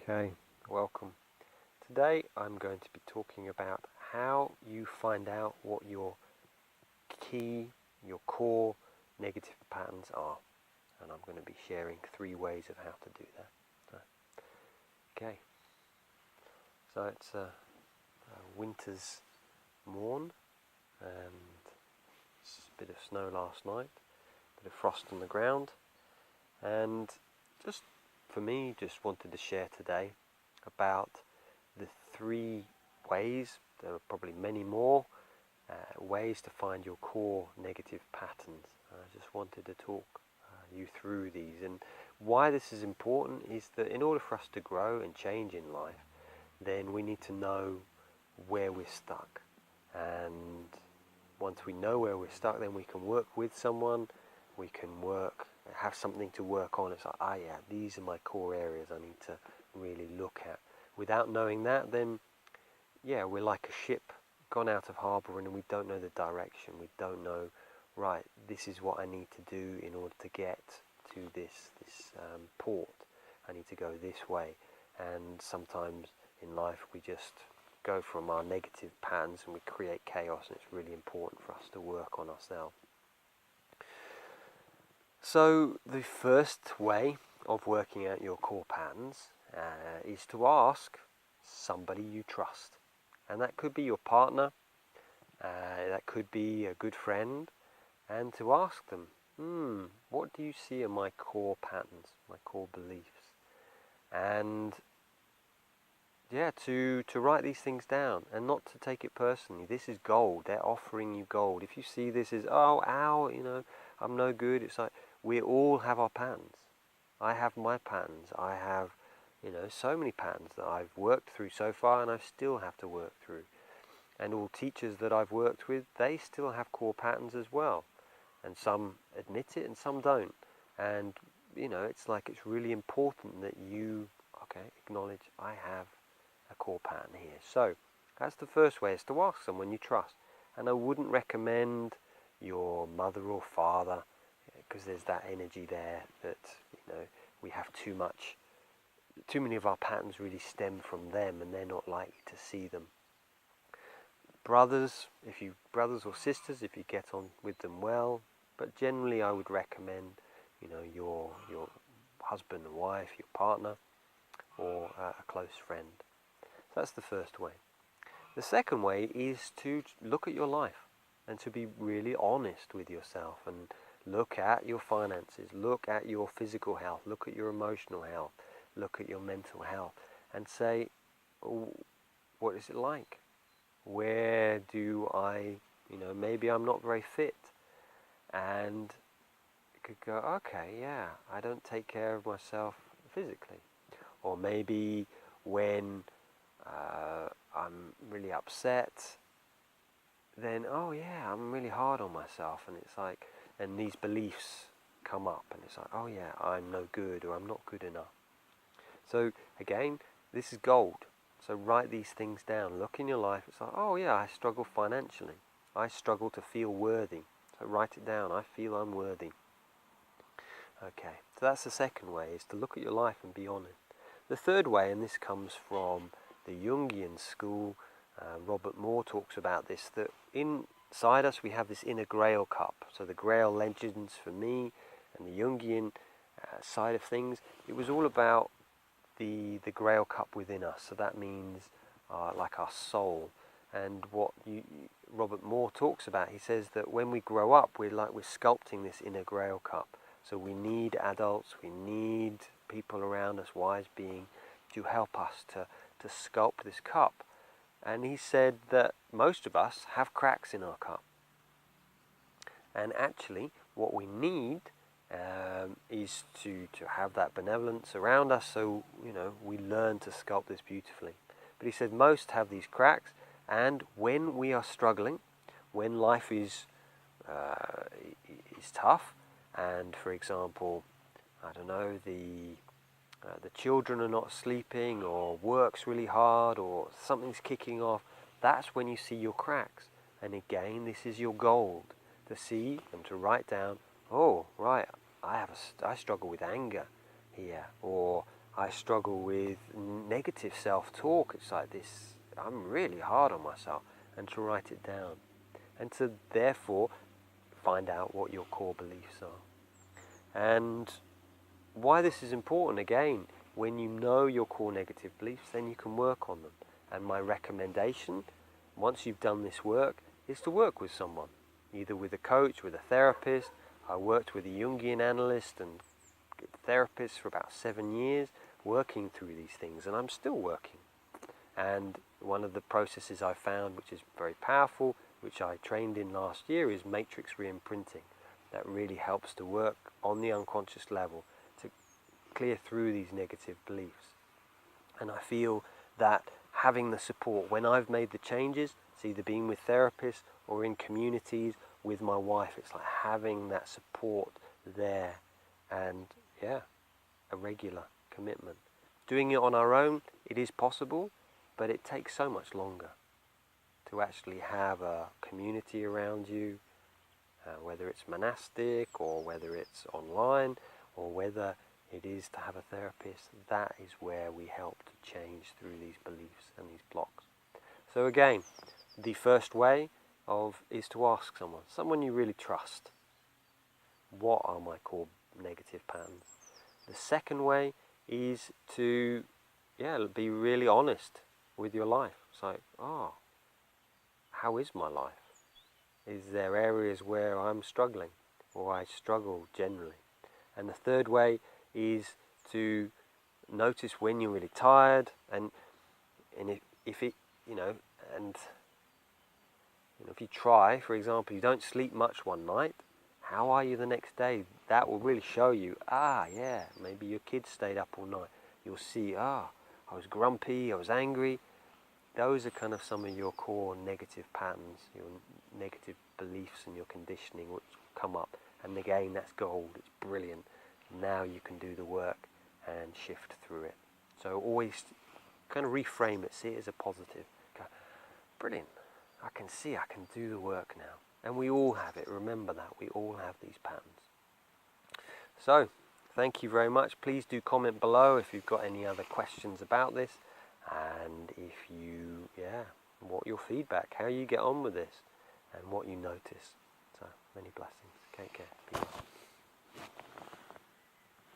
Okay, welcome. Today I'm going to be talking about how you find out what your core negative patterns are. And I'm going to be sharing 3 ways of how to do that. Okay, so it's a winter's morn and a bit of snow last night, a bit of frost on the ground, and just wanted to share today about the 3 ways, there are probably many more, ways to find your core negative patterns. I just wanted to talk you through these, and why this is important is that in order for us to grow and change in life, then we need to know where we're stuck, and once we know where we're stuck, then we can work with someone, we can have something to work on. It's like, yeah, these are my core areas I need to really look at. Without knowing that, then yeah, we're like a ship gone out of harbour and we don't know the direction. We don't know, right, this is what I need to do in order to get to this port. I need to go this way. And sometimes in life we just go from our negative patterns and we create chaos, and it's really important for us to work on ourselves. So the first way of working out your core patterns is to ask somebody you trust. And that could be your partner, that could be a good friend, and to ask them, what do you see in my core patterns, my core beliefs? And yeah, to write these things down and not to take it personally. This is gold. They're offering you gold. If you see this as, I'm no good, it's like, we all have our patterns. I have my patterns. I have, so many patterns that I've worked through so far, and I still have to work through. And all teachers that I've worked with, they still have core patterns as well. And some admit it and some don't. And, it's really important that you, acknowledge, I have a core pattern here. So that's the first way, is to ask someone you trust. And I wouldn't recommend your mother or father, because there's that energy there that we have too many of our patterns really stem from them, and they're not likely to see them. Brothers or sisters, if you get on with them well, but generally I would recommend your husband and wife, your partner, or a close friend. So that's the first way. The second way is to look at your life and to be really honest with yourself, and look at your finances, look at your physical health, look at your emotional health, look at your mental health, and say, what is it like? Where do I, maybe I'm not very fit, and you could go, okay, yeah, I don't take care of myself physically. Or maybe when I'm really upset, then, I'm really hard on myself, and it's like, and these beliefs come up, and it's like, I'm no good, or I'm not good enough. So again, this is gold. So write these things down. Look in your life. It's like, I struggle financially. I struggle to feel worthy. So write it down. I feel unworthy. Okay, so that's the second way, is to look at your life and be honest. The third way, and this comes from the Jungian school, Robert Moore talks about this, that inside us we have this inner Grail cup. So the Grail legends for me and the Jungian side of things, it was all about the Grail cup within us. So that means like our soul. And what Robert Moore talks about, he says that when we grow up, we're sculpting this inner Grail cup. So we need adults, we need people around us, wise beings, to help us to sculpt this cup. And he said that most of us have cracks in our cup. And actually, what we need is to have that benevolence around us, so we learn to sculpt this beautifully. But he said most have these cracks, and when we are struggling, when life is tough, and for example, the children are not sleeping, or work's really hard, or something's kicking off, that's when you see your cracks. And again, this is your gold, to see and to write down, I struggle with anger here, or I struggle with negative self-talk. It's like this, I'm really hard on myself, and to write it down. And to therefore find out what your core beliefs are. And why this is important, again, when you know your core negative beliefs, then you can work on them. And my recommendation, once you've done this work, is to work with someone, either with a coach, with a therapist. I worked with a Jungian analyst and therapist for about 7 years, working through these things, and I'm still working. And one of the processes I found, which is very powerful, which I trained in last year, is matrix re-imprinting. That really helps to work on the unconscious level to clear through these negative beliefs. And I feel that having the support, when I've made the changes, it's either being with therapists or in communities with my wife, it's like having that support there, and a regular commitment. Doing it on our own, it is possible, but it takes so much longer to actually have a community around you, whether it's monastic or whether it's online or whether it is to have a therapist. That is where we help to change through these beliefs and these blocks. So again, the first way is to ask someone you really trust, what are my core negative patterns? The second way is to be really honest with your life. It's like, how is my life? Is there areas where I'm struggling, or I struggle generally? And the third way is to notice when you're really tired, and if you try, for example, you don't sleep much one night, how are you the next day? That will really show you, maybe your kids stayed up all night. You'll see, I was grumpy, I was angry. Those are kind of some of your core negative patterns, your negative beliefs and your conditioning which come up. And again, that's gold, it's brilliant. Now you can do the work and shift through it. So always kind of reframe it, see it as a positive. Go, brilliant, I can do the work now. And we all have it, remember that, we all have these patterns. So, thank you very much. Please do comment below if you've got any other questions about this. And if you, what your feedback, how you get on with this, and what you notice. So, many blessings. Take care. Peace.